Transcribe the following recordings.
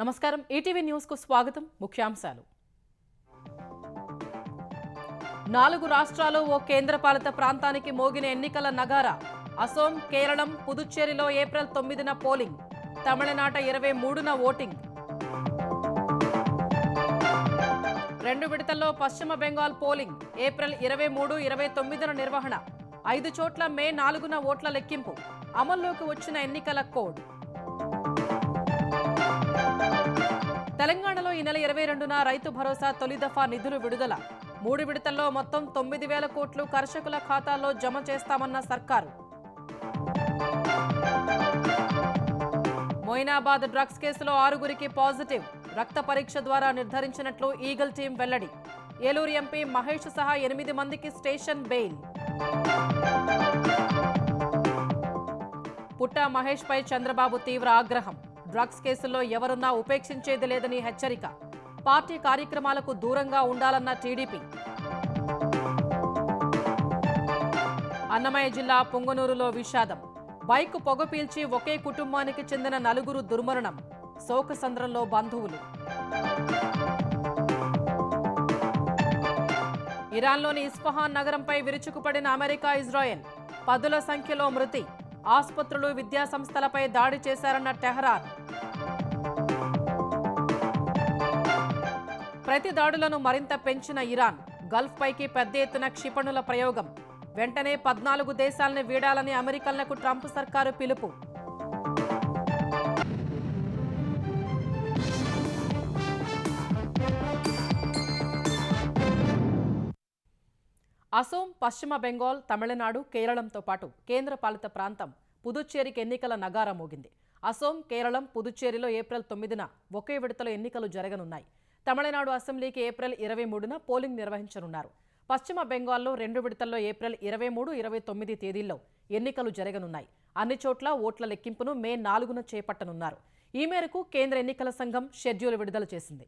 నమస్కారం ETV news కు స్వాగతం ముఖ్యాంశాలు 4 రాష్ట్రాలు ఓ కేంద్రపాలిత ప్రాంతానికి మోగిన ఎన్నికల నగారా అసోం కేరళం పుదుచ్చేరిలో ఏప్రిల్ 9న పోలింగ్ తమిళనాట 23న ఓటింగ్ 2 విడతల్లో పశ్చిమ బెంగాల్ పోలింగ్ ఏప్రిల్ 23, 29న నిర్వహణ 5 చోట్ల మే 4న ఓట్ల లెక్కింపు అమల్లోకి వచ్చిన ఎన్నికల కోడ్ తెలంగాణలో ఈ నెల 22న రైతు భరోసా తొలి దఫా నిధులు విడుదల 3 విడతల్లో మొత్తం 9,000 కోట్లు కర్షకుల ఖాతాల్లో జమ చేస్తామన్న సర్కారు మొయినాబాద్ డ్రగ్స్ కేసులో 6గురికి పాజిటివ్ రక్త పరీక్ష ద్వారా నిర్ధారించినట్లు ఈగల్ టీం వెల్లడి ఏలూరు ఎంపీ మహేష్ సహా 8 మందికి స్టేషన్ బెయిల్ పుట్టా మహేష్ పై చంద్రబాబు తీవ్ర ఆగ్రహం డ్రగ్స్ కేసుల్లో ఎవరున్నా ఉపేక్షించేది లేదని హెచ్చరిక పార్టీ కార్యక్రమాలకు దూరంగా ఉండాలన్న టీడీపీ అన్నమయ్య జిల్లా పొంగనూరులో విషాదం బైక్ పొగ పీల్చి ఒకే కుటుంబానికి చెందిన 4 దుర్మరణం శోకసంద్రంలో బంధువులు ఇరాన్లోని ఇస్ఫహాన్ నగరంపై విరుచుకుపడిన అమెరికా ఇజ్రాయెల్ 10ల సంఖ్యలో మృతి ఆసుపత్రులు విద్యాసంస్థలపై దాడి చేశారన్న టెహరాన్ ప్రతి దాడులను మరింత పెంచిన ఇరాన్ గల్ఫ్ పైకి పెద్ద ఎత్తున క్షిపణుల ప్రయోగం వెంటనే 14 దేశాలను వీడాలని అమెరికన్లకు ట్రంప్ సర్కారు పిలుపు అసోం పశ్చిమ బెంగాల్ తమిళనాడు కేరళంతో పాటు కేంద్రపాలిత ప్రాంతం పుదుచ్చేరికి ఎన్నికల నగారా మోగింది అసోం కేరళం పుదుచ్చేరిలో ఏప్రిల్ 9న ఒకే విడతలో ఎన్నికలు జరగనున్నాయి తమిళనాడు అసెంబ్లీకి ఏప్రిల్ 23న పోలింగ్ నిర్వహించనున్నారు పశ్చిమ బెంగాల్లో 2 విడతల్లో ఏప్రిల్ 23, 29 తేదీల్లో ఎన్నికలు జరగనున్నాయి అన్ని చోట్ల ఓట్ల లెక్కింపును మే 4న చేపట్టనున్నారు ఈ మేరకు కేంద్ర ఎన్నికల సంఘం షెడ్యూల్ విడుదల చేసింది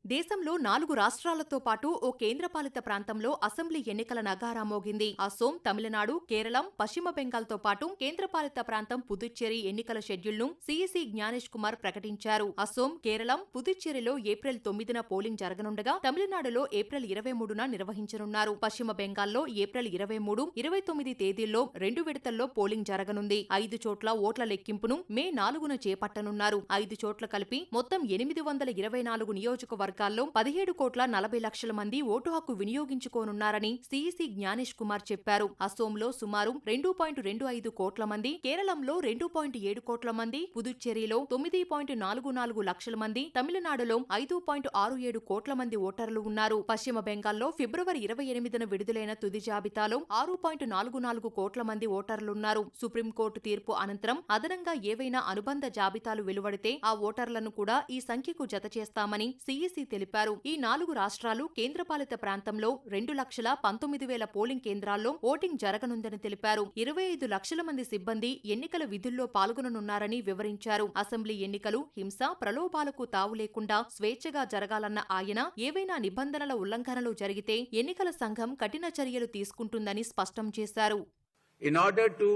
దేశంలో 4 రాష్ట్రాలతో పాటు ఓ కేంద్రపాలిత ప్రాంతంలో అసెంబ్లీ ఎన్నికల నగారా మోగింది అసోం తమిళనాడు కేరళం పశ్చిమ బెంగాల్తో పాటు కేంద్రపాలిత ప్రాంతం పుదుచ్చేరి ఎన్నికల షెడ్యూల్ను సీఈసీ జ్ఞానేష్ కుమార్ ప్రకటించారు అసోం కేరళం పుదుచ్చేరిలో ఏప్రిల్ 9న పోలింగ్ జరగనుండగా తమిళనాడులో ఏప్రిల్ 23న నిర్వహించనున్నారు పశ్చిమ బెంగాల్లో ఏప్రిల్ 23, 29 తేదీల్లో 2 విడతల్లో పోలింగ్ జరగనుంది 5 చోట్ల ఓట్ల లెక్కింపును మే 4న చేపట్టనున్నారు 5 చోట్ల కలిపి మొత్తం 824 నియోజకవర్గాలు 17 కోట్ల 40 లక్షల మంది ఓటు హక్కు వినియోగించుకోనున్నారని సీఈసీ జ్ఞానేష్ కుమార్ చెప్పారు అసోంలో సుమారు 2.25 కోట్ల మంది కేరళంలో 2.7 కోట్ల మంది పుదుచ్చేరిలో 9.44 లక్షల మంది తమిళనాడులో 5.67 కోట్ల మంది ఓటర్లు ఉన్నారు పశ్చిమ బెంగాల్లో ఫిబ్రవరి 28న విడుదలైన తుది జాబితాలో 6.44 కోట్ల మంది ఓటర్లున్నారు సుప్రీంకోర్టు తీర్పు అనంతరం అదనంగా ఏవైనా అనుబంధ జాబితాలు వెలువడితే ఆ ఓటర్లను కూడా ఈ సంఖ్యకు జత చేస్తామని సీఈసీ తెలిపారు ఈ 4 రాష్ట్రాలు కేంద్రపాలిత ప్రాంతంలో 2,19,000 పోలింగ్ కేంద్రాల్లో ఓటింగ్ జరగనుందని తెలిపారు 25 లక్షల మంది సిబ్బంది ఎన్నికల విధుల్లో పాల్గొననున్నారని వివరించారు అసెంబ్లీ ఎన్నికలు హింస ప్రలోభాలకు తావు లేకుండా స్వేచ్ఛగా జరగాలన్న ఆయన ఏవైనా నిబంధనల ఉల్లంఘనలు జరిగితే ఎన్నికల సంఘం కఠిన చర్యలు తీసుకుంటుందని స్పష్టం చేశారు In order to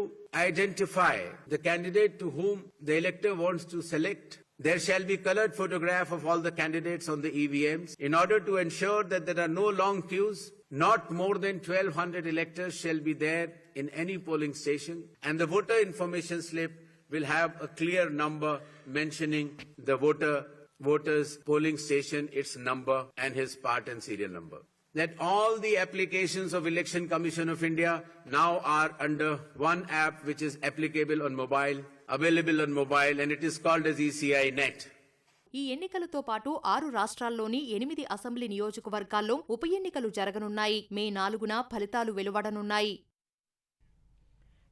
identify the candidate to whom the elector wants to select, there shall be colored photograph of all the candidates on the EVMs. In order to ensure that there are no long queues, not more than 1,200 electors shall be there in any polling station, and the voter information slip will have a clear number mentioning the voter's polling station, its number, and his part and serial number. That all the applications of Election Commission of India now are under one app which is applicable on mobile, available on mobile, and it is called as ECI Net. ఈ ఎన్నికలతో పాటు 6 రాష్ట్రాల్లోని 8 assembly నియోజకవర్గాల్లో ఉప ఎన్నికలు జరగనున్నాయి మే 4న ఫలితాలు వెలువడనున్నాయి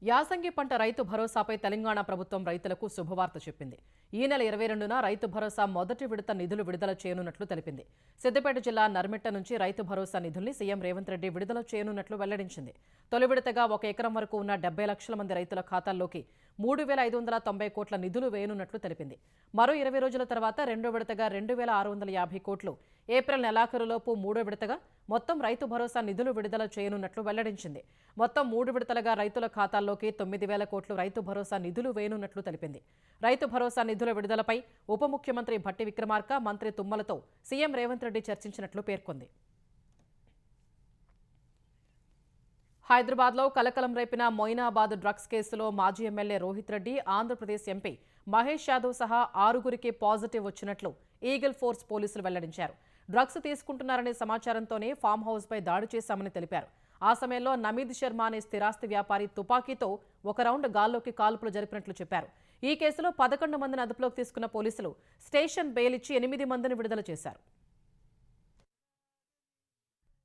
యాసంగి పంట రైతు భరోసాపై తెలంగాణ ప్రభుత్వం రైతులకు శుభవార్త చెప్పింది ఈ నెల 22న రైతు భరోసా మొదటి విడత నిధులు విడుదల చేయనున్నట్లు తెలిపింది సిద్దిపేట జిల్లా నర్మిట్ట నుంచి రైతు భరోసా నిధుల్ని సీఎం రేవంత్ రెడ్డి విడుదల చేయనున్నట్లు వెల్లడించింది తొలి విడతగా 1 ఎకరం వరకు ఉన్న 70 లక్షల మంది రైతుల ఖాతాల్లోకి 3,590 కోట్ల నిధులు వేయనున్నట్లు తెలిపింది మరో 20 రోజుల తర్వాత రెండో విడతగా 2,650 కోట్లు ఏప్రిల్ నెలాఖరులోపు 3వ విడతగా మొత్తం రైతు భరోసా నిధులు విడుదల చేయనున్నట్లు వెల్లడించింది. మొత్తం 3 విడతలుగా రైతుల ఖాతాల్లోకి 9,000 కోట్లు రైతు భరోసా నిధులు వేయనున్నట్లు తెలిపింది. రైతు భరోసా నిధుల విడుదలపై ఉప ముఖ్యమంత్రి భట్టి విక్రమార్క, మంత్రి తుమ్మలతో సీఎం రేవంత్ రెడ్డి చర్చించినట్లు పేర్కొంది. హైదరాబాద్లో కలకలం రేపిన మొయినాబాద్ డ్రగ్స్ కేసులో మాజీ ఎమ్మెల్యే రోహిత్ రెడ్డి, ఆంధ్రప్రదేశ్ ఎంపీ మహేష్ యాదవ్ సహా 6గురికి పాజిటివ్ వచ్చినట్లు ఈగల్ ఫోర్స్ పోలీసులు వెల్లడించారు. డ్రగ్స్ తీసుకుంటున్నారనే సమాచారంతోనే ఫామ్ హౌస్పై దాడి చేశామని తెలిపారు. ఆ సమయంలో నమీద్ శర్మ అనే స్థిరాస్తి వ్యాపారి తుపాకీతో ఒక రౌండ్ గాల్లోకి కాల్పులు జరిపినట్లు చెప్పారు. ఈ కేసులో 11 మందిని అదుపులోకి తీసుకున్న పోలీసులు స్టేషన్ బెయిల్ ఇచ్చి 8 మందిని విడుదల చేశారు.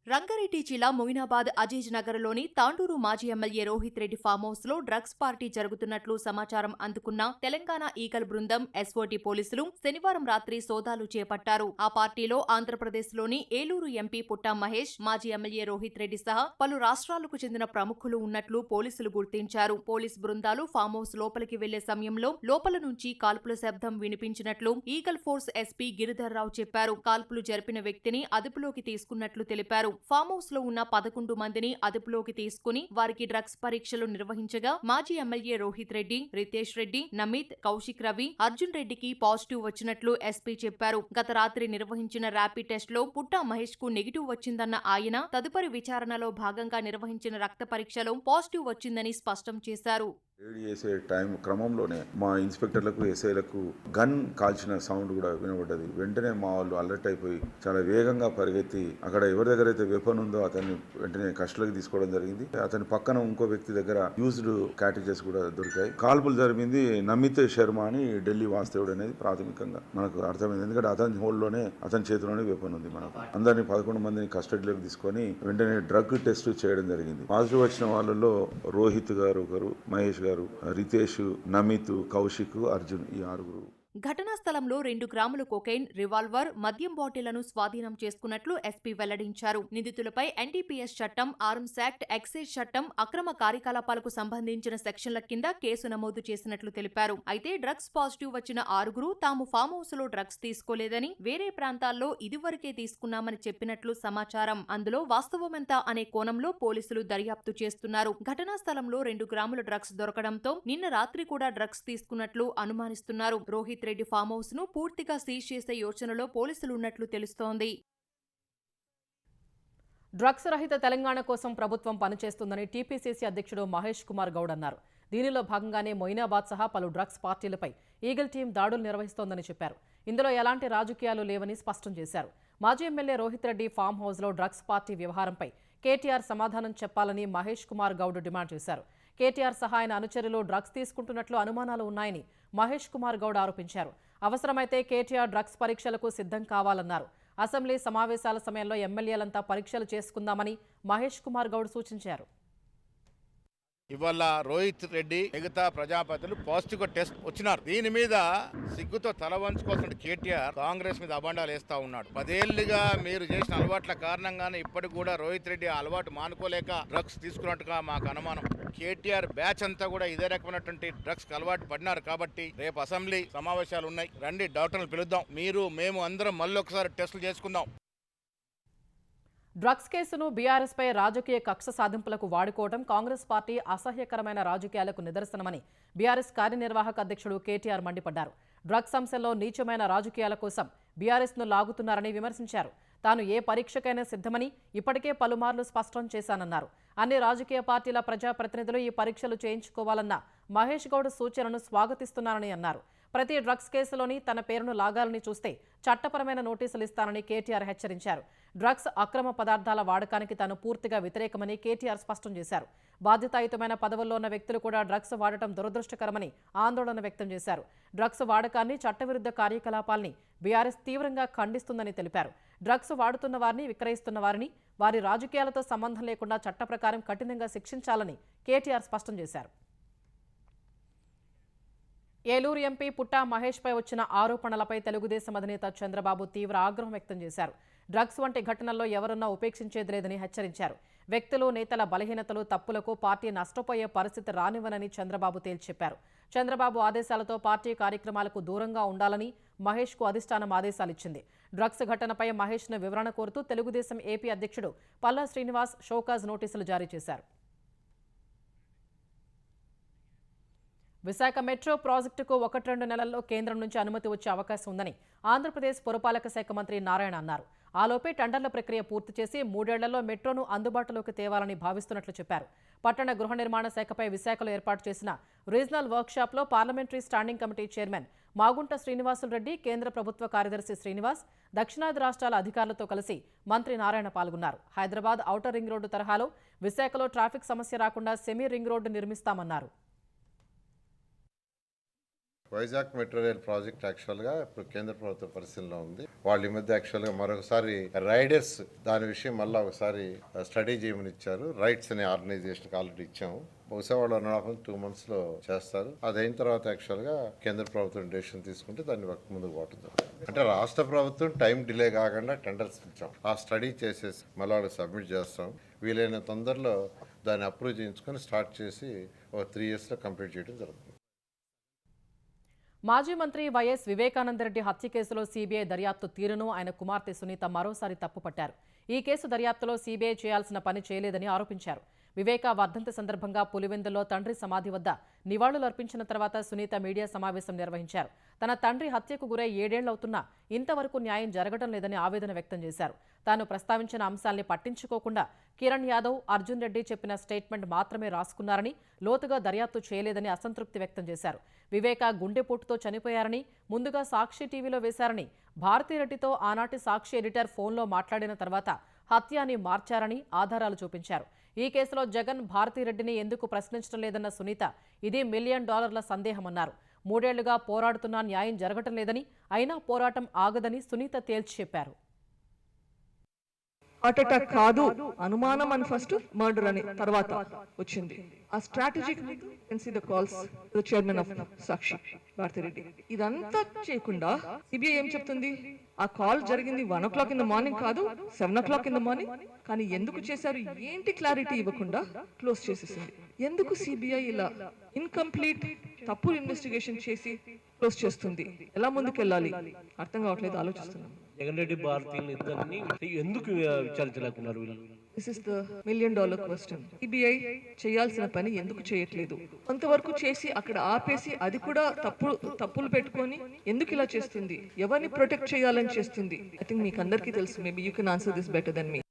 రంగారెడ్డి జిల్లా మొయినాబాద్ అజీజ్ నగర్లోని తాండూరు మాజీ MLA Rohit Reddy farm house లో డ్రగ్స్ పార్టీ జరుగుతున్నట్లు సమాచారం అందుకున్న తెలంగాణ ఈగల్ బృందం ఎస్ఓటీ పోలీసులు శనివారం రాత్రి సోదాలు చేపట్టారు. ఆ పార్టీలో ఆంధ్రప్రదేశ్లోని ఏలూరు ఎంపీ పుట్టా మహేష్, మాజీ ఎమ్మెల్యే రోహిత్ రెడ్డి సహా పలు రాష్ట్రాలకు చెందిన ప్రముఖులు ఉన్నట్లు పోలీసులు గుర్తించారు. పోలీస్ బృందాలు ఫామ్ హౌస్ లోపలికి వెళ్లే సమయంలో లోపల నుంచి కాల్పుల శబ్దం వినిపించినట్లు ఈగల్ ఫోర్స్ ఎస్పీ గిరిధర్ రావు చెప్పారు. కాల్పులు జరిపిన వ్యక్తిని అదుపులోకి తీసుకున్నట్లు తెలిపారు. ఫామ్ హౌస్ లో ఉన్న 11 మందిని అదుపులోకి తీసుకుని వారికి డ్రగ్స్ పరీక్షలు నిర్వహించగా మాజీ ఎమ్మెల్యే రోహిత్ రెడ్డి, రితేష్ రెడ్డి, నమిత్, కౌశిక్ రవి, అర్జున్ రెడ్డికి పాజిటివ్ వచ్చినట్లు ఎస్పీ చెప్పారు. గత రాత్రి నిర్వహించిన ర్యాపిడ్ టెస్ట్ లో పుట్టా మహేష్ కు నెగిటివ్ వచ్చిందన్న ఆయన తదుపరి విచారణలో భాగంగా నిర్వహించిన రక్త పరీక్షలో పాజిటివ్ వచ్చిందని స్పష్టం చేశారు. రేడ్ చేసే టైం క్రమంలోనే మా ఇన్స్పెక్టర్లకు, ఎస్ఐలకు గన్ కాల్చిన సౌండ్ కూడా వినబడ్డది. వెంటనే మా వాళ్ళు అలర్ట్ అయిపోయి చాలా వేగంగా పరిగెత్తి అక్కడ ఎవరి దగ్గర అయితే వెపన్ ఉందో అతన్ని వెంటనే కస్టడీకి తీసుకోవడం జరిగింది. అతని పక్కన ఇంకో వ్యక్తి దగ్గర యూజ్డ్ క్యాటేజెస్ కూడా దొరికాయి. కాల్పులు జరిగింది నమిత్ శర్మ అని ఢిల్లీ వాస్తవుడు అనేది ప్రాథమికంగా మనకు అర్థమైంది. ఎందుకంటే అతని హోల్లోనే అతని చేతిలోనే వెపన్ ఉంది. మనకు అందరినీ 11 మందిని కస్టడీలోకి తీసుకొని వెంటనే డ్రగ్ టెస్ట్ చేయడం జరిగింది. పాజిటివ్ వచ్చిన వాళ్ళలో రోహిత్ గారు ఒకరు, మహేష్ గారు, రితేష్, నమిత్, కౌశిక్, అర్జున్ ఈ 6గురు. ఘటనా స్థలంలో 2 గ్రాముల కొకైన్, రివాల్వర్, మద్యం బాటిళ్లను స్వాధీనం చేసుకున్నట్లు ఎస్పీ వెల్లడించారు. నిందితులపై ఎన్డీపీఎస్ చట్టం, ఆర్మ్స్ యాక్ట్, ఎక్సైజ్ చట్టం, అక్రమ కార్యకలాపాలకు సంబంధించిన సెక్షన్ల కింద కేసు నమోదు చేసినట్లు తెలిపారు. అయితే డ్రగ్స్ పాజిటివ్ వచ్చిన 6గురు తాము ఫామ్ హౌస్ లో డ్రగ్స్ తీసుకోలేదని, వేరే ప్రాంతాల్లో ఇదివరకే తీసుకున్నామని చెప్పినట్లు సమాచారం. అందులో వాస్తవమెంత అనే కోణంలో పోలీసులు దర్యాప్తు చేస్తున్నారు. ఘటనా స్థలంలో 2 గ్రాముల డ్రగ్స్ దొరకడంతో నిన్న రాత్రి కూడా డ్రగ్స్ తీసుకున్నట్లు అనుమానిస్తున్నారు. రోహిత్ రెడ్డి ఫామ్ హౌస్ ను పూర్తిగా సీజ్ చేసే యోచనలో పోలీసులు ఉన్నట్లు తెలుస్తోంది. డ్రగ్స్ రహిత తెలంగాణ కోసం ప్రభుత్వం పనిచేస్తుందని టీపీసీసీ అధ్యక్షుడు మహేష్ కుమార్ గౌడ్ అన్నారు. దీనిలో భాగంగానే మొయినాబాద్ సహా పలు డ్రగ్స్ పార్టీలపై ఈగల్ టీం దాడులు నిర్వహిస్తోందని చెప్పారు. ఇందులో ఎలాంటి రాజకీయాలు లేవని స్పష్టం చేశారు. మాజీ ఎమ్మెల్యే రోహిత్ రెడ్డి ఫామ్ హౌస్లో డ్రగ్స్ పార్టీ వ్యవహారంపై కేటీఆర్ సమాధానం చెప్పాలని మహేష్ కుమార్ గౌడ్ డిమాండ్ చేశారు. కేటీఆర్ సహా ఆయన అనుచరులు డ్రగ్స్ తీసుకుంటున్నట్లు అనుమానాలు ఉన్నాయని మహేష్ కుమార్ గౌడ్ ఆరోపించారు. అవసరమైతే కేటీఆర్ డ్రగ్స్ పరీక్షలకు సిద్ధం కావాలన్నారు. అసెంబ్లీ సమావేశాల సమయంలో ఎమ్మెల్యేలంతా పరీక్షలు చేసుకుందామని మహేష్ కుమార్ గౌడ్ సూచించారు. ఇవాళ రోహిత్ రెడ్డి మిగతా ప్రజాపతులు పాజిటివ్ టెస్ట్ వచ్చినారు. దీని మీద సిగ్గుతో తల వంచుకోవాల్సిన కేటీఆర్ కాంగ్రెస్ మీద అబండాలు వేస్తా ఉన్నాడు. 10 ఏళ్లుగా మీరు చేసిన అలవాట్ల కారణంగానే ఇప్పటికి కూడా రోహిత్ రెడ్డి ఆ అలవాటు మానుకోలేక డ్రగ్స్ తీసుకున్నట్టుగా మాకు అనుమానం. కేటీఆర్ బ్యాచ్ అంతా కూడా ఇదే రకమైనటువంటి డ్రగ్స్ అలవాటు పడినారు. కాబట్టి రేపు అసెంబ్లీ సమావేశాలు ఉన్నాయి, రండి డాక్టర్లు పిలుద్దాం, మేము అందరం మళ్ళీ ఒకసారి టెస్టులు చేసుకుందాం. డ్రగ్స్ కేసును బీఆర్ఎస్పై రాజకీయ కక్ష సాధింపులకు వాడుకోవడం కాంగ్రెస్ పార్టీ అసహ్యకరమైన రాజకీయాలకు నిదర్శనమని బీఆర్ఎస్ కార్యనిర్వాహక అధ్యక్షుడు కేటీఆర్ మండిపడ్డారు. డ్రగ్స్ అంశంలో నీచమైన రాజకీయాల కోసం బీఆర్ఎస్ను లాగుతున్నారని విమర్శించారు. తాను ఏ పరీక్షకైనా సిద్ధమని ఇప్పటికే పలుమార్లు స్పష్టం చేశానన్నారు. అన్ని రాజకీయ పార్టీల ప్రజాప్రతినిధులు ఈ పరీక్షలు చేయించుకోవాలన్న మహేష్ గౌడ్ సూచనను స్వాగతిస్తున్నారని అన్నారు. ప్రతి డ్రగ్స్ కేసులోని తన పేరును లాగాలని చూస్తే చట్టపరమైన నోటీసులు ఇస్తానని కేటీఆర్ హెచ్చరించారు. డ్రగ్స్ అక్రమ పదార్థాల వాడకానికి తాను పూర్తిగా వ్యతిరేకమని కేటీఆర్ స్పష్టం చేశారు. బాధ్యతాయుతమైన పదవుల్లో ఉన్న వ్యక్తులు కూడా డ్రగ్స్ వాడటం దురదృష్టకరమని ఆందోళన వ్యక్తం చేశారు. డ్రగ్స్ వాడకాన్ని, చట్టవిరుద్ధ కార్యకలాపాల్ని బీఆర్ఎస్ తీవ్రంగా ఖండిస్తుందని తెలిపారు. డ్రగ్స్ వాడుతున్న వారిని, విక్రయిస్తున్న వారిని వారి రాజకీయాలతో సంబంధం లేకుండా చట్ట ప్రకారం కఠినంగా శిక్షించాలని కేటీఆర్ స్పష్టం చేశారు. ఏలూరు ఎంపీ పుట్టా మహేష్పై వచ్చిన ఆరోపణలపై తెలుగుదేశం అధినేత చంద్రబాబు తీవ్ర ఆగ్రహం వ్యక్తం చేశారు. డ్రగ్స్ వంటి ఘటనల్లో ఎవరున్నా ఉపేక్షించేది లేదని హెచ్చరించారు. వ్యక్తులు, నేతల బలహీనతలు, తప్పులకు పార్టీ నష్టపోయే పరిస్థితి రానివ్వనని చంద్రబాబు తేల్చెప్పారు. చంద్రబాబు ఆదేశాలతో పార్టీ కార్యక్రమాలకు దూరంగా ఉండాలని, మహేష్కు అధిష్టానం ఆదేశాలిచ్చింది. డ్రగ్స్ ఘటనపై మహేష్ను వివరణ కోరుతూ తెలుగుదేశం ఏపీ అధ్యక్షుడు పల్లా శ్రీనివాస్ షోకాజ్ నోటీసులు జారీ చేశారు. విశాఖ మెట్రో ప్రాజెక్టుకు 1-2 నెలల్లో కేంద్రం నుంచి అనుమతి వచ్చే అవకాశం ఉందని ఆంధ్రప్రదేశ్ పురపాలక శాఖ మంత్రి నారాయణ అన్నారు. ఆలోపే టెండర్ల ప్రక్రియ పూర్తి చేసి 3 ఏళ్లలో మెట్రోను అందుబాటులోకి తేవాలని భావిస్తున్నట్లు చెప్పారు. పట్టణ గృహ నిర్మాణ శాఖపై విశాఖలో ఏర్పాటు చేసిన రీజనల్ వర్క్షాప్లో parliamentary standing committee chairman Magunta Srinivasulu Reddy, కేంద్ర ప్రభుత్వ కార్యదర్శి శ్రీనివాస్, దక్షిణాది రాష్ట్రాల అధికారులతో కలిసి మంత్రి నారాయణ పాల్గొన్నారు. హైదరాబాద్ ఔటర్ రింగ్ రోడ్డు తరహాలో విశాఖలో ట్రాఫిక్ సమస్య రాకుండా సెమీ రింగ్ రోడ్డు నిర్మిస్తామన్నారు. వైజాగ్ మెట్రో రైల్ ప్రాజెక్ట్ యాక్చువల్గా ఇప్పుడు కేంద్ర ప్రభుత్వ పరిశీలనలో ఉంది. వాళ్ళు ఈ మధ్య యాక్చువల్గా మరొకసారి రైడర్స్ దాని విషయం మళ్ళీ ఒకసారి స్టడీ చేయమని ఇచ్చారు. రైట్స్ అనే ఆర్గనైజేషన్కి ఆల్రెడీ ఇచ్చాము. బహుశా వాళ్ళు 1.5 monthsలో చేస్తారు. అదైన తర్వాత యాక్చువల్గా కేంద్ర ప్రభుత్వం డెసిషన్ తీసుకుంటే దాన్ని ముందుకు పోతుంది. అంటే రాష్ట్ర ప్రభుత్వం టైం డిలే కాకుండా టెండర్స్ ఇచ్చాం. ఆ స్టడీ చేసేసి మళ్ళీ వాళ్ళకి సబ్మిట్ చేస్తాం. వీలైన తొందరలో దాన్ని అప్రూవ్ చేయించుకొని స్టార్ట్ చేసి ఒక 3 yearsలో కంప్లీట్ చేయడం జరుగుతుంది. మాజీ మంత్రి వైఎస్ వివేకానందరెడ్డి హత్య కేసులో సీబీఐ దర్యాప్తు తీరును ఆయన కుమార్తె సునీత మరోసారి తప్పుపట్టారు. ఈ కేసు దర్యాప్తులో సీబీఐ చేయాల్సిన పని చేయలేదని ఆరోపించారు. వివేక వర్ధంతి సందర్భంగా పులివెందుల్లో తండ్రి సమాధి వద్ద నివాళులర్పించిన తర్వాత సునీత మీడియా సమావేశం నిర్వహించారు. తన తండ్రి హత్యకు గురై 7 ఏళ్లవుతున్నా ఇంతవరకు న్యాయం జరగడం లేదని ఆవేదన వ్యక్తం చేశారు. తాను ప్రస్తావించిన అంశాల్ని పట్టించుకోకుండా కిరణ్ యాదవ్, అర్జున్ రెడ్డి చెప్పిన స్టేట్మెంట్ మాత్రమే రాసుకున్నారని, లోతుగా దర్యాప్తు చేయలేదని అసంతృప్తి వ్యక్తం చేశారు. వివేక గుండెపోటుతో చనిపోయారని, ముందుగా సాక్షి టీవీలో వేశారని, భారతిరెడ్డితో ఆనాటి సాక్షి ఎడిటర్ ఫోన్లో మాట్లాడిన తర్వాత హత్య అని మార్చారని ఆధారాలు చూపించారు. ఈ కేసులో జగన్ భారతిరెడ్డిని ఎందుకు ప్రశ్నించడం లేదన్న సునీత ఇది $1 మిలియన్ సందేహమన్నారు. 3 ఏళ్లుగా పోరాడుతున్నా న్యాయం జరగటం లేదని, అయినా పోరాటం ఆగదని సునీత తేల్చి చెప్పారు. హార్ట్ అటాక్ కాదు, అనుమానం అని ఫస్ట్, మర్డర్ అని తర్వాత వచ్చింది. ఆ strategic the calls the chairman of Sakshi Bharathi Reddy ఇదంతా చేయకుండా సిబిఐ ఏం చెప్తుంది? ఆ కాల్ జరిగింది 1 o'clock in the morning కాదు, 7 o'clock in the morning. కానీ ఎందుకు చేశారు ఏంటి క్లారిటీ ఇవ్వకుండా క్లోజ్ చేసేసింది. ఎందుకు సిబిఐ ఇలా ఇన్కంప్లీట్ తప్పుడు ఇన్వెస్టిగేషన్ చేసి క్లోజ్ చేస్తుంది? ఎలా ముందుకెళ్ళాలి అర్థం కావట్లేదు, ఆలోచిస్తున్నాం. జగన్ రెడ్డి భారతీయులు ఇద్దరిని ఎందుకు విచారించలేకున్నారు వీళ్ళు? This is the $1 million question. CBI చేయాల్సిన పని ఎందుకు చేయట్లేదు? కొంతవరకు చేసి అక్కడ ఆపేసి అది కూడా తప్పులు పెట్టుకొని ఎందుకు ఇలా చేస్తుంది? ఎవరిని ప్రొటెక్ట్ చేయాలని చేస్తుంది? ఐ థింక్ మీకు అందరికీ తెలుసు. Maybe you can answer this better than me.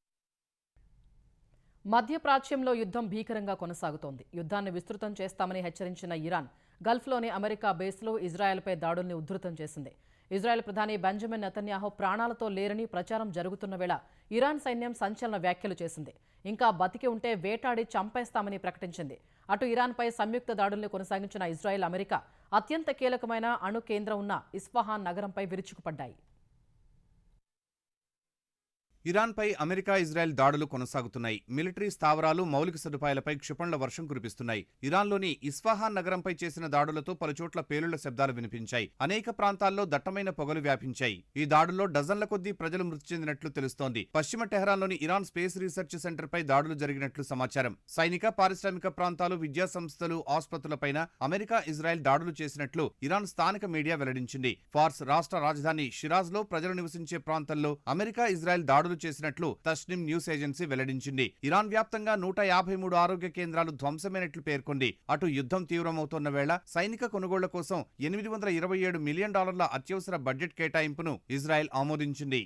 మధ్యప్రాచ్యంలో యుద్ధం భీకరంగా కొనసాగుతోంది. యుద్ధాన్ని విస్తృతం చేస్తామని హెచ్చరించిన ఇరాన్ గల్ఫ్లోని అమెరికా బేస్లో ఇజ్రాయెల్పై దాడుల్ని ఉధృతం చేసింది. ఇజ్రాయెల్ ప్రధాని బెంజమిన్ నెతన్యాహు ప్రాణాలతో లేరని ప్రచారం జరుగుతున్న వేళ ఇరాన్ సైన్యం సంచలన వ్యాఖ్యలు చేసింది. ఇంకా బతికి ఉంటే వేటాడి చంపేస్తామని ప్రకటించింది. అటు ఇరాన్పై సంయుక్త దాడుల్ని కొనసాగించిన ఇజ్రాయెల్, అమెరికా అత్యంత కీలకమైన అణు కేంద్రం ఉన్న ఇస్ఫహాన్ నగరంపై విరుచుకుపడ్డాయి. ఇరాన్పై అమెరికా, ఇజ్రాయెల్ దాడులు కొనసాగుతున్నాయి. మిలిటరీ స్థావరాలు, మౌలిక సదుపాయాలపై క్షిపణుల వర్షం కురిపిస్తున్నాయి. ఇరాన్లోని ఇస్ఫహాన్ నగరంపై చేసిన దాడులతో పలుచోట్ల పేలుళ్ల శబ్దాలు వినిపించాయి. అనేక ప్రాంతాల్లో దట్టమైన పొగలు వ్యాపించాయి. ఈ దాడుల్లో డజన్ల కొద్దీ ప్రజలు మృతి చెందినట్లు తెలుస్తోంది. పశ్చిమ టెహరాన్లోని ఇరాన్ స్పేస్ రీసెర్చ్ సెంటర్పై దాడులు జరిగినట్లు సమాచారం. సైనిక, పారిశ్రామిక ప్రాంతాలు, విద్యా సంస్థలు, ఆసుపత్రులపైన అమెరికా, ఇజ్రాయెల్ దాడులు చేసినట్లు ఇరాన్ స్థానిక మీడియా వెల్లడించింది. ఫార్స్ రాష్ట్ర రాజధాని షిరాజ్లో ప్రజలు నివసించే ప్రాంతాల్లో అమెరికా, ఇజ్రాయెల్ దాడులు చేసినట్లు తస్నిమ్ న్యూస్ ఏజెన్సీ వెల్లడించింది. ఇరాన్ వ్యాప్తంగా 153 ఆరోగ్య కేంద్రాలు ధ్వంసమైనట్లు పేర్కొంది. అటు యుద్ధం తీవ్రమవుతోన్న వేళ సైనిక కొనుగోళ్ల కోసం $827 మిలియన్ అత్యవసర బడ్జెట్ కేటాయింపును ఇజ్రాయెల్ ఆమోదించింది.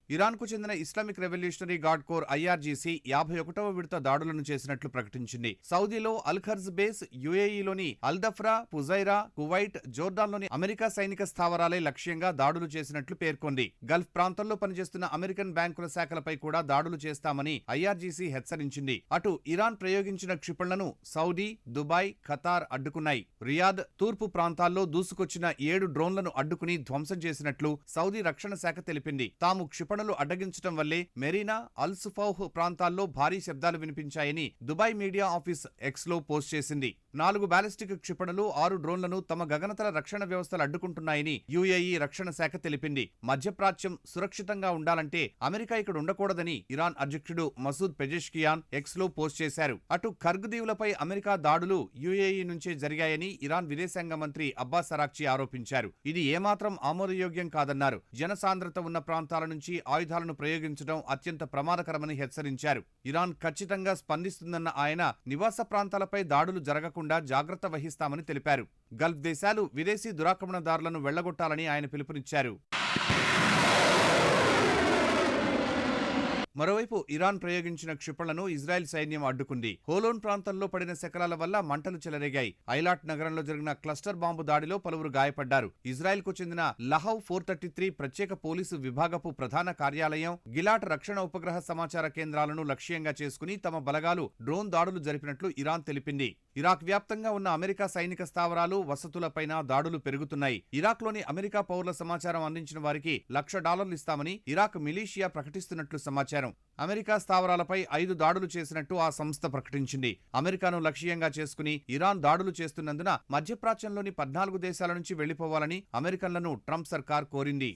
ఇరాన్కు చెందిన Islamic revolutionary guard corps IRGC 51వ విడత దాడులను చేసినట్లు ప్రకటించింది. సౌదీలో అల్ఖర్జ్ బేస్, యుఏఈలోని అల్దఫ్రా, పుజైరా, కువైట్, జోర్డాన్లోని అమెరికా సైనిక స్థావరాలే లక్ష్యంగా దాడులు చేసినట్లు పేర్కొంది. గల్ఫ్ ప్రాంతంలో పనిచేస్తున్న అమెరికన్ బ్యాంకుల శాఖలపై కూడా దాడులు చేస్తామని IRGC హెచ్చరించింది. అటు ఇరాన్ ప్రయోగించిన క్షిపణులను సౌదీ, దుబాయ్, ఖతార్ అడ్డుకున్నాయి. రియాద్, తూర్పు ప్రాంతాల్లో దూసుకొచ్చిన 7 డ్రోన్లను అడ్డుకుని ధ్వంసం చేసినట్లు సౌదీ రక్షణ శాఖ తెలిపింది. తాము క్షిపణులు క్షిపణులు అడ్డగించడం వల్లే మెరీనా, అల్ సుఫౌహ్ ప్రాంతాల్లో భారీ శబ్దాలు వినిపించాయని దుబాయ్ మీడియా ఆఫీస్ ఎక్స్లో పోస్ట్ చేసింది. 4 బాలిస్టిక్ క్షిపణులు, 6 డ్రోన్లను తమ గగనతల రక్షణ వ్యవస్థలు అడ్డుకుంటున్నాయని యుఏఈ రక్షణ శాఖ తెలిపింది. మధ్యప్రాచ్యం సురక్షితంగా ఉండాలంటే అమెరికా ఇక్కడ ఉండకూడదని ఇరాన్ అధ్యక్షుడు మసూద్ పెజెష్కియాన్ ఎక్స్లో పోస్ట్ చేశారు. అటు ఖర్గ్ దీవులపై అమెరికా దాడులు యుఏఈ నుంచే జరిగాయని ఇరాన్ విదేశాంగ మంత్రి అబ్బాస్ అరాక్చి ఆరోపించారు. ఇది ఏమాత్రం ఆమోదయోగ్యం కాదన్నారు. జనసాంద్రత ఉన్న ప్రాంతాల నుంచి ఆయుధాలను ప్రయోగించడం అత్యంత ప్రమాదకరమని హెచ్చరించారు. ఇరాన్ ఖచ్చితంగా స్పందిస్తుందన్న ఆయన నివాస ప్రాంతాలపై దాడులు జరగకుండా జాగ్రత్త వహిస్తామని తెలిపారు. గల్ఫ్ దేశాలు విదేశీ దురాక్రమణదారులను వెళ్లగొట్టాలని ఆయన పిలుపునిచ్చారు. మరోవైపు ఇరాన్ ప్రయోగించిన క్షిపణులను ఇజ్రాయెల్ సైన్యం అడ్డుకుంది. హోలోన్ ప్రాంతంలో పడిన శకలాల వల్ల మంటలు చెలరేగాయి. ఐలాట్ నగరంలో జరిగిన క్లస్టర్ బాంబు దాడిలో పలువురు గాయపడ్డారు. ఇజ్రాయెల్ కు చెందిన లహవ్ 433 ప్రత్యేక పోలీసు విభాగపు ప్రధాన కార్యాలయం, గిలాట్ రక్షణ ఉపగ్రహ సమాచార కేంద్రాలను లక్ష్యంగా చేసుకుని తమ బలగాలు డ్రోన్ దాడులు జరిపినట్లు ఇరాన్ తెలిపింది. ఇరాక్ వ్యాప్తంగా ఉన్న అమెరికా సైనిక స్థావరాలు, వసతులపైన దాడులు పెరుగుతున్నాయి. ఇరాక్లోని అమెరికా పౌరుల సమాచారం అందించిన వారికి $1,00,000 ఇస్తామని ఇరాక్ మిలీషియా ప్రకటిస్తున్నట్లు సమాచారం. అమెరికా స్థావరాలపై 5 దాడులు చేసినట్టు ఆ సంస్థ ప్రకటించింది. అమెరికాను లక్ష్యంగా చేసుకుని ఇరాన్ దాడులు చేస్తున్నందున మధ్యప్రాచ్యంలోని 14 దేశాల నుంచి వెళ్లిపోవాలని అమెరికన్లను ట్రంప్ సర్కార్ కోరింది.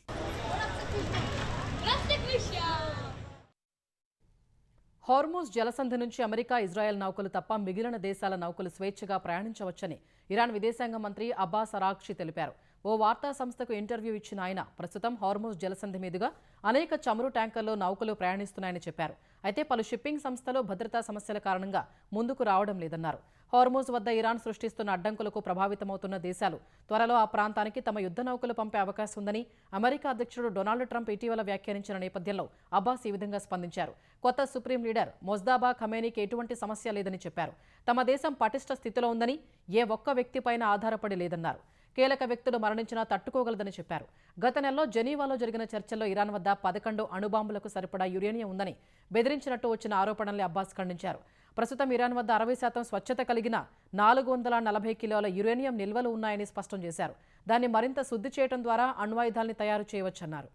హార్మూజ్ జలసంధి నుంచి అమెరికా, ఇజ్రాయెల్ నౌకలు తప్ప మిగిలిన దేశాల నౌకలు స్వేచ్ఛగా ప్రయాణించవచ్చని ఇరాన్ విదేశాంగ మంత్రి అబ్బాస్ అరాక్చి తెలిపారు. ఓ వార్తా సంస్థకు ఇంటర్వ్యూ ఇచ్చిన ఆయన ప్రస్తుతం హార్మూజ్ జలసంధి మీదుగా అనేక చమురు ట్యాంకర్లు, నౌకలు ప్రయాణిస్తున్నాయని చెప్పారు. అయితే పలు షిప్పింగ్ సంస్థలు భద్రతా సమస్యల కారణంగా ముందుకు రావడం లేదన్నారు. హార్మూజ్ వద్ద ఇరాన్ సృష్టిస్తున్న అడ్డంకులకు ప్రభావితమవుతున్న దేశాలు త్వరలో ఆ ప్రాంతానికి తమ యుద్ధ నౌకలు పంపే అవకాశం ఉందని అమెరికా అధ్యక్షుడు డొనాల్డ్ ట్రంప్ ఇటీవల వ్యాఖ్యానించిన నేపథ్యంలో అబ్బాస్ ఈ విధంగా స్పందించారు. కొత్త సుప్రీం లీడర్ మొజ్దాబా ఖమేనీకి ఎటువంటి సమస్య లేదని చెప్పారు. తమ దేశం పటిష్ట స్థితిలో ఉందని, ఏ ఒక్క వ్యక్తిపైన ఆధారపడి లేదన్నారు. కీలక వ్యక్తులు మరణించినా తట్టుకోగలదని చెప్పారు. గత నెలలో జెనీవాలో జరిగిన చర్చల్లో ఇరాన్ వద్ద 11 అణుబాంబులకు సరిపడా యురేనియం ఉందని బెదిరించినట్టు వచ్చిన ఆరోపణల్ని అబ్బాస్ ఖండించారు. ప్రస్తుతం ఇరాన్ వద్ద 60% స్వచ్ఛత కలిగిన 440 కిలోల యురేనియం నిల్వలు ఉన్నాయని స్పష్టం చేశారు. దాన్ని మరింత శుద్ధి చేయడం ద్వారా అణ్వాయుధాల్ని తయారు చేయవచ్చన్నారు.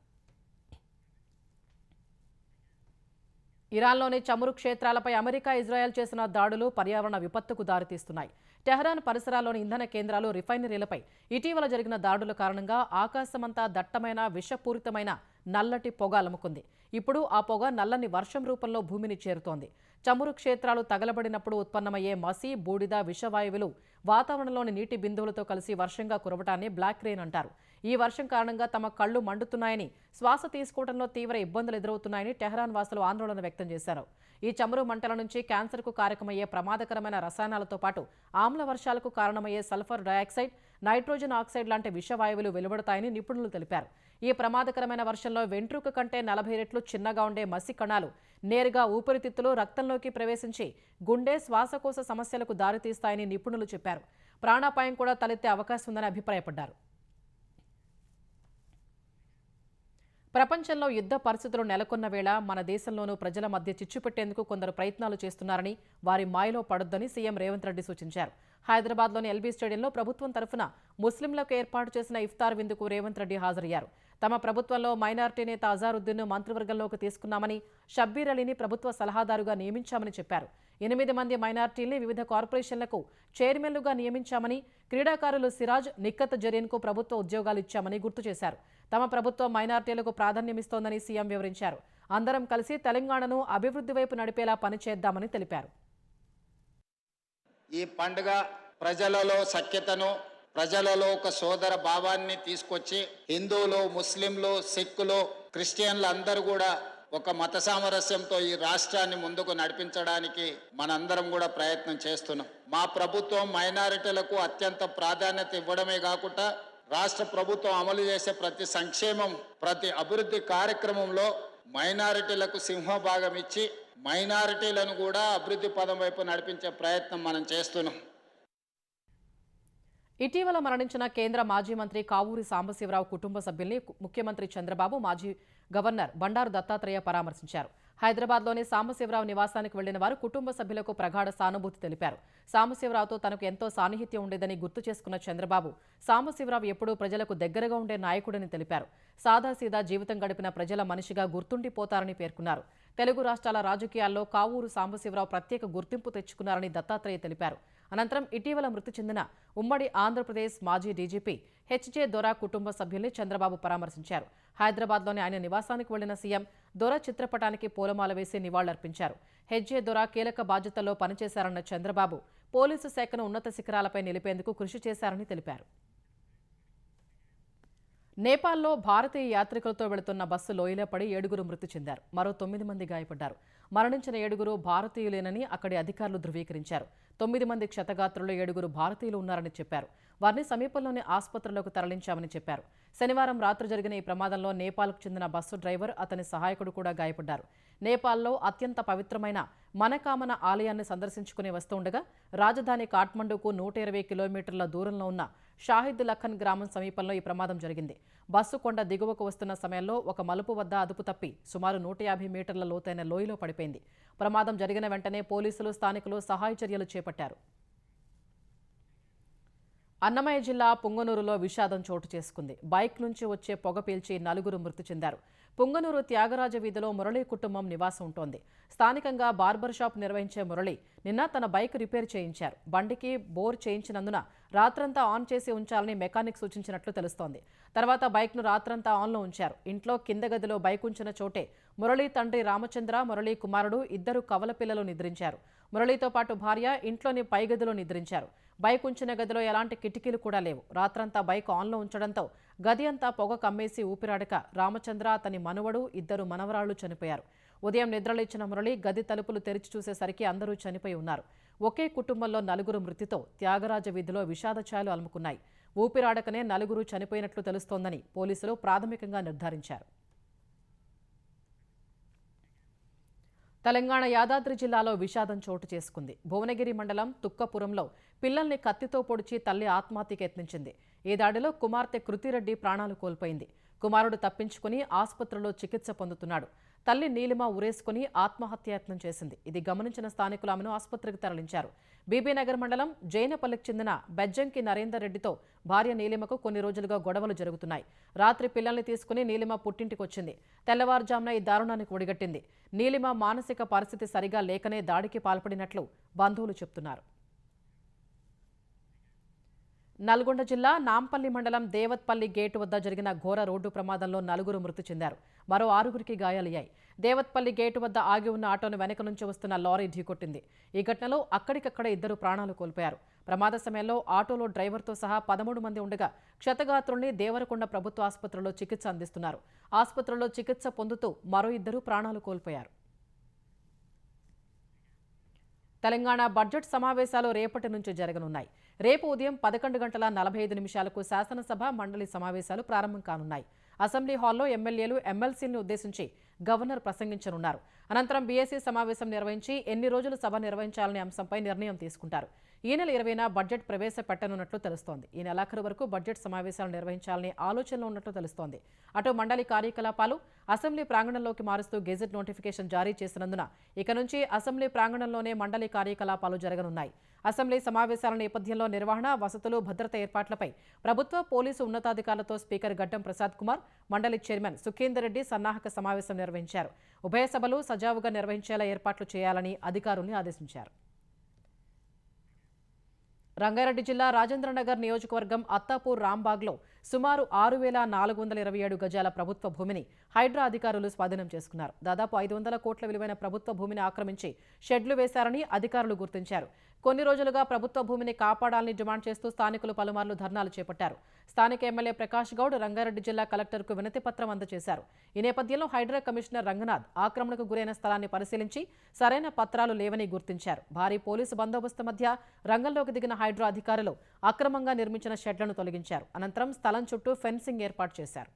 ఇరాన్లోని చమురు క్షేత్రాలపై అమెరికా, ఇజ్రాయెల్ చేసిన దాడులు పర్యావరణ విపత్తుకు దారితీస్తున్నాయి. టెహరాన్ పరిసరాల్లోని ఇంధన కేంద్రాలు, రిఫైనరీలపై ఇటీవల జరిగిన దాడుల కారణంగా ఆకాశమంతా దట్టమైన విషపూరితమైన నల్లటి పొగ అలుముకుంది. ఇప్పుడు ఆ పొగ నల్లని వర్షం రూపంలో భూమిని చేరుతోంది. చమురు క్షేత్రాలు తగలబడినప్పుడు ఉత్పన్నమయ్యే మసి, బూడిద, విషవాయువులు వాతావరణంలోని నీటి బిందువులతో కలిసి వర్షంగా కురవటాన్ని బ్లాక్ రెయిన్ అంటారు. ఈ వర్షం కారణంగా తమ కళ్లు మండుతున్నాయని, శ్వాస తీసుకోవడంలో తీవ్ర ఇబ్బందులు ఎదురవుతున్నాయని టెహరాన్ వాసులు ఆందోళన వ్యక్తం చేశారు. ఈ చమురు మంటల నుంచి క్యాన్సర్కు కారకమయ్యే ప్రమాదకరమైన రసాయనాలతో పాటు ఆమ్ల వర్షాలకు కారణమయ్యే సల్ఫర్ డయాక్సైడ్, నైట్రోజన్ ఆక్సైడ్ లాంటి విషవాయువులు వెలువడతాయని నిపుణులు తెలిపారు. ఈ ప్రమాదకరమైన వర్షంలో వెంట్రుక కంటే 40 రెట్లు చిన్నగా ఉండే మసి కణాలు నేరుగా ఊపిరితిత్తులు, రక్తంలోకి ప్రవేశించి గుండె, శ్వాసకోశ సమస్యలకు దారితీస్తాయని నిపుణులు చెప్పారు. ప్రాణాపాయం కూడా తలెత్తే అవకాశం ఉందని అభిప్రాయపడ్డారు. ప్రపంచంలో యుద్ధ పరిస్థితులు నెలకొన్న వేళ మన దేశంలోనూ ప్రజల మధ్య చిచ్చు పెట్టేందుకు కొందరు ప్రయత్నాలు చేస్తున్నారని, వారి మాయలో పడొద్దని సీఎం రేవంత్ రెడ్డి సూచించారు. హైదరాబాద్లోని ఎల్బీ స్టేడియంలో ప్రభుత్వం తరఫున ముస్లింలకు ఏర్పాటు చేసిన ఇఫ్తార్ విందుకు రేవంత్ రెడ్డి హాజరయ్యారు. తమ ప్రభుత్వంలో మైనారిటీ నేత అజారుద్దీన్ను మంత్రివర్గంలోకి తీసుకున్నామని, షబ్బీర్ అలీని ప్రభుత్వ సలహాదారుగా నియమించామని చెప్పారు. 8 మంది మైనారిటీల్ని వివిధ కార్పొరేషన్లకు చైర్మన్లుగా నియమించామని, క్రీడాకారులు సిరాజ్, నిక్కత్ జరీన్కు ప్రభుత్వ ఉద్యోగాలు ఇచ్చామని గుర్తు చేశారు. తమ ప్రభుత్వం మైనారిటీలకు ప్రాధాన్యమిస్తోందని సీఎం వివరించారు. అందరం కలిసి తెలంగాణను అభివృద్ధి వైపు నడిపేలా పనిచేద్దామని తెలిపారు. ఈ పండుగ ప్రజలలో సఖ్యతను, ప్రజలలో ఒక సోదర భావాన్ని తీసుకొచ్చి హిందువులు, ముస్లింలు, సిక్కులు, క్రిస్టియన్లు అందరూ కూడా ఒక మత సామరస్యంతో ఈ రాష్ట్రాన్ని ముందుకు నడిపించడానికి మనందరం కూడా ప్రయత్నం చేస్తున్నాం. మా ప్రభుత్వం మైనారిటీలకు అత్యంత ప్రాధాన్యత ఇవ్వడమే కాకుండా రాష్ట్ర ప్రభుత్వం అమలు చేసే ప్రతి సంక్షేమం, ప్రతి అభివృద్ధి కార్యక్రమంలో మైనారిటీలకు సింహభాగం ఇచ్చి మైనారిటీలను కూడా అభివృద్ధి పదం వైపు నడిపించే ప్రయత్నం మనం చేస్తున్నాం. ఇటీవల మరణించిన కేంద్ర మాజీ మంత్రి కావూరి సాంబశివరావు కుటుంబ సభ్యుల్ని ముఖ్యమంత్రి చంద్రబాబు, మాజీ గవర్నర్ బండారు దత్తాత్రేయ పరామర్శించారు. హైదరాబాద్లోని సాంబశివరావు నివాసానికి వెళ్లిన వారు కుటుంబ సభ్యులకు ప్రగాఢ సానుభూతి తెలిపారు. సాంబశివరావుతో తనకు ఎంతో సాన్నిహిత్యం ఉండేదని గుర్తు చేసుకున్న చంద్రబాబు సాంబశివరావు ఎప్పుడూ ప్రజలకు దగ్గరగా ఉండే నాయకుడని తెలిపారు. సాదాసీదా జీవితం గడిపిన ప్రజల మనిషిగా గుర్తుండిపోతారని పేర్కొన్నారు. తెలుగు రాష్ట్రాల రాజకీయాల్లో కావూరు సాంబశివరావు ప్రత్యేక గుర్తింపు తెచ్చుకున్నారని దత్తాత్రేయ తెలిపారు. అనంతరం ఇటీవల మృతి చెందిన ఉమ్మడి ఆంధ్రప్రదేశ్ మాజీ డీజీపీ హెచ్జే దొరా కుటుంబ సభ్యుల్ని చంద్రబాబు పరామర్శించారు. హైదరాబాద్లోని ఆయన నివాసానికి వెళ్లిన సీఎం దొరా చిత్రపటానికి పూలమాల వేసి నివాళులర్పించారు. హెచ్జే దొరా కీలక బాధ్యతల్లో పనిచేశారన్న చంద్రబాబు పోలీసు శాఖను ఉన్నత శిఖరాలపై నిలిపేందుకు కృషి చేశారని తెలిపారు. నేపాల్లో భారతీయ యాత్రికులతో వెళుతున్న బస్సు లోయలో పడి 7 మృతి చెందారు. మరో 9 మంది గాయపడ్డారు. మరణించిన 7 భారతీయులేనని అక్కడి అధికారులు ధృవీకరించారు. 9 మంది క్షతగాత్రుల్లో 7 భారతీయులు ఉన్నారని చెప్పారు. వారిని సమీపంలోని ఆసుపత్రులకు తరలించామని చెప్పారు. శనివారం రాత్రి జరిగిన ఈ ప్రమాదంలో నేపాల్కు చెందిన బస్సు డ్రైవర్, అతని సహాయకుడు కూడా గాయపడ్డారు. నేపాల్లో అత్యంత పవిత్రమైన మనకామన ఆలయాన్ని సందర్శించుకుని వస్తుండగా రాజధాని కాఠ్మండూకు 120 కిలోమీటర్ల దూరంలో ఉన్న షాహిద్ లఖన్ గ్రామం సమీపంలో ఈ ప్రమాదం జరిగింది. బస్సు కొండ దిగువకు వస్తున్న సమయంలో ఒక మలుపు వద్ద అదుపు తప్పి సుమారు 150 మీటర్ల లోతైన లోయలో పడిపోయింది. ప్రమాదం జరిగిన వెంటనే పోలీసులు, స్థానికులు సహాయ చర్యలు చేపట్టారు. అన్నమయ్య జిల్లా పుంగనూరులో విషాదం చోటు చేసుకుంది. బైక్ నుంచి వచ్చే పొగ పీల్చి 4 మృతి చెందారు. పుంగనూరు త్యాగరాజ వీధిలో మురళీ కుటుంబం నివాసం ఉంటోంది. స్థానికంగా బార్బర్ షాప్ నిర్వహించే మురళి నిన్న తన బైక్ రిపేర్ చేయించారు. బండికి బోర్ చేయించినందున రాత్రంతా ఆన్ చేసి ఉంచాలని మెకానిక్ సూచించినట్లు తెలుస్తోంది. తర్వాత బైక్ను రాత్రంతా ఆన్లో ఉంచారు. ఇంట్లో కింద గదిలో బైక్ ఉంచిన చోటే మురళీ తండ్రి రామచంద్ర, మురళీ కుమారుడు 2 కవల పిల్లలు నిద్రించారు. మురళీతో పాటు భార్య ఇంట్లోని పై గదిలో నిద్రించారు. బైక్ ఉంచిన గదిలో ఎలాంటి కిటికీలు కూడా లేవు. రాత్రంతా బైక్ ఆన్లో ఉంచడంతో గది అంతా పొగ కమ్మేసి ఊపిరాడక రామచంద్ర, అతని మనవడు, 2 మనవరాళ్లు చనిపోయారు. ఉదయం నిద్రలేచిన మురళి గది తలుపులు తెరిచి చూసేసరికి అందరూ చనిపోయి ఉన్నారు. ఒకే కుటుంబంలో 4 మృతితో త్యాగరాజ వీధిలో విషాద ఛాయలు అలుముకున్నాయి. ఊపిరాడకనే 4 చనిపోయినట్లు తెలుస్తోందని పోలీసులు ప్రాథమికంగా నిర్ధారించారు. తెలంగాణ యాదాద్రి జిల్లాలో విషాదం చోటు చేసుకుంది. భువనగిరి మండలం తుక్కపురంలో పిల్లల్ని కత్తితో పొడిచి తల్లి ఆత్మహత్యకు యత్నించింది. ఈ దాడిలో కుమార్తె కృతిరెడ్డి ప్రాణాలు కోల్పోయింది. కుమారుడు తప్పించుకుని ఆసుపత్రిలో చికిత్స పొందుతున్నాడు. తల్లి నీలిమ ఉరేసుకుని ఆత్మహత్యాయత్నం చేసింది. ఇది గమనించిన స్థానికులు ఆమెను ఆసుపత్రికి తరలించారు. బీబీనగర్ మండలం జైనపల్లికి చెందిన బెజ్జంకి నరేందర్ రెడ్డితో భార్య నీలిమకు కొన్ని రోజులుగా గొడవలు జరుగుతున్నాయి. రాత్రి పిల్లల్ని తీసుకుని నీలిమ పుట్టింటికొచ్చింది. తెల్లవారుజామున ఈ దారుణానికి ఒడిగట్టింది. నీలిమ మానసిక పరిస్థితి సరిగా లేకనే దాడికి పాల్పడినట్లు బంధువులు చెబుతున్నారు. నల్గొండ జిల్లా నాంపల్లి మండలం దేవత్పల్లి గేటు వద్ద జరిగిన ఘోర రోడ్డు ప్రమాదంలో 4 మృతి చెందారు. మరో 6గురికి గాయాలయ్యాయి. దేవత్పల్లి గేటు వద్ద ఆగి ఉన్న ఆటోను వెనక నుంచి వస్తున్న లారీ ఢీకొట్టింది. ఈ ఘటనలో అక్కడికక్కడ 2 ప్రాణాలు కోల్పోయారు. ప్రమాద సమయంలో ఆటోలో డ్రైవర్తో సహా 13 మంది ఉండగా క్షతగాత్రుల్ని దేవరకొండ ప్రభుత్వ ఆసుపత్రిలో చికిత్స అందిస్తున్నారు. ఆసుపత్రిలో చికిత్స పొందుతూ మరో 2 ప్రాణాలు కోల్పోయారు. తెలంగాణ బడ్జెట్ సమావేశాలు రేపటి నుంచి జరగనున్నాయి. రేపు ఉదయం 11:45 శాసనసభ, మండలి సమావేశాలు ప్రారంభం కానున్నాయి. అసెంబ్లీ హాల్లో ఎమ్మెల్యేలు, ఎమ్మెల్సీలను ఉద్దేశించి గవర్నర్ ప్రసంగించనున్నారు. అనంతరం బీఏసీ సమావేశం నిర్వహించి ఎన్ని రోజులు సభ నిర్వహించాలనే అంశంపై నిర్ణయం తీసుకుంటారు. ఈ నెల 20న బడ్జెట్ ప్రవేశపెట్టనున్నట్లు తెలుస్తోంది. ఈ నెలాఖరు వరకు బడ్జెట్ సమావేశాలు నిర్వహించాలనే ఆలోచనలో ఉన్నట్లు తెలుస్తోంది. అటు మండలి కార్యకలాపాలు అసెంబ్లీ ప్రాంగణంలోకి మారుస్తూ గెజెట్ నోటిఫికేషన్ జారీ చేసినందున ఇక నుంచి అసెంబ్లీ ప్రాంగణంలోనే మండలి కార్యకలాపాలు జరగనున్నాయి. అసెంబ్లీ సమావేశాల నేపథ్యంలో నిర్వహణ, వసతులు, భద్రత ఏర్పాట్లపై ప్రభుత్వ, పోలీసు ఉన్నతాధికారులతో స్పీకర్ గడ్డం ప్రసాద్ కుమార్, మండలి చైర్మన్ సుఖేందర్ రెడ్డి సన్నాహక సమావేశం నిర్వహించారు. ఉభయ సభలు సజావుగా నిర్వహించేలా ఏర్పాట్లు చేయాలని అధికారుల్ని ఆదేశించారు. రంగారెడ్డి జిల్లా రాజేంద్రనగర్ నియోజకవర్గం అత్తాపూర్ రాంబాగ్లో సుమారు 6,427 గజాల ప్రభుత్వ భూమిని హైడ్రా అధికారులు స్వాధీనం చేసుకున్నారు. దాదాపు 500 కోట్ల విలువైన ప్రభుత్వ భూమిని ఆక్రమించి షెడ్లు వేశారని అధికారులు గుర్తించారు. కొన్ని రోజులుగా ప్రభుత్వ భూమిని కాపాడాలని డిమాండ్ చేస్తూ స్థానికులు పలుమార్లు ధర్నాలు చేపట్టారు. స్థానిక ఎమ్మెల్యే ప్రకాష్ గౌడ్ రంగారెడ్డి జిల్లా కలెక్టర్కు వినతి పత్రం అందజేశారు. ఈ నేపథ్యంలో హైడ్రా కమిషనర్ రంగనాథ్ ఆక్రమణకు గురైన స్థలాన్ని పరిశీలించి సరైన పత్రాలు లేవని గుర్తించారు. భారీ పోలీసు బందోబస్తు మధ్య రంగంలోకి దిగిన హైడ్రా అధికారులు అక్రమంగా నిర్మించిన షెడ్లను తొలగించారు. అనంతరం స్థలం చుట్టూ ఫెన్సింగ్ ఏర్పాటు చేశారు.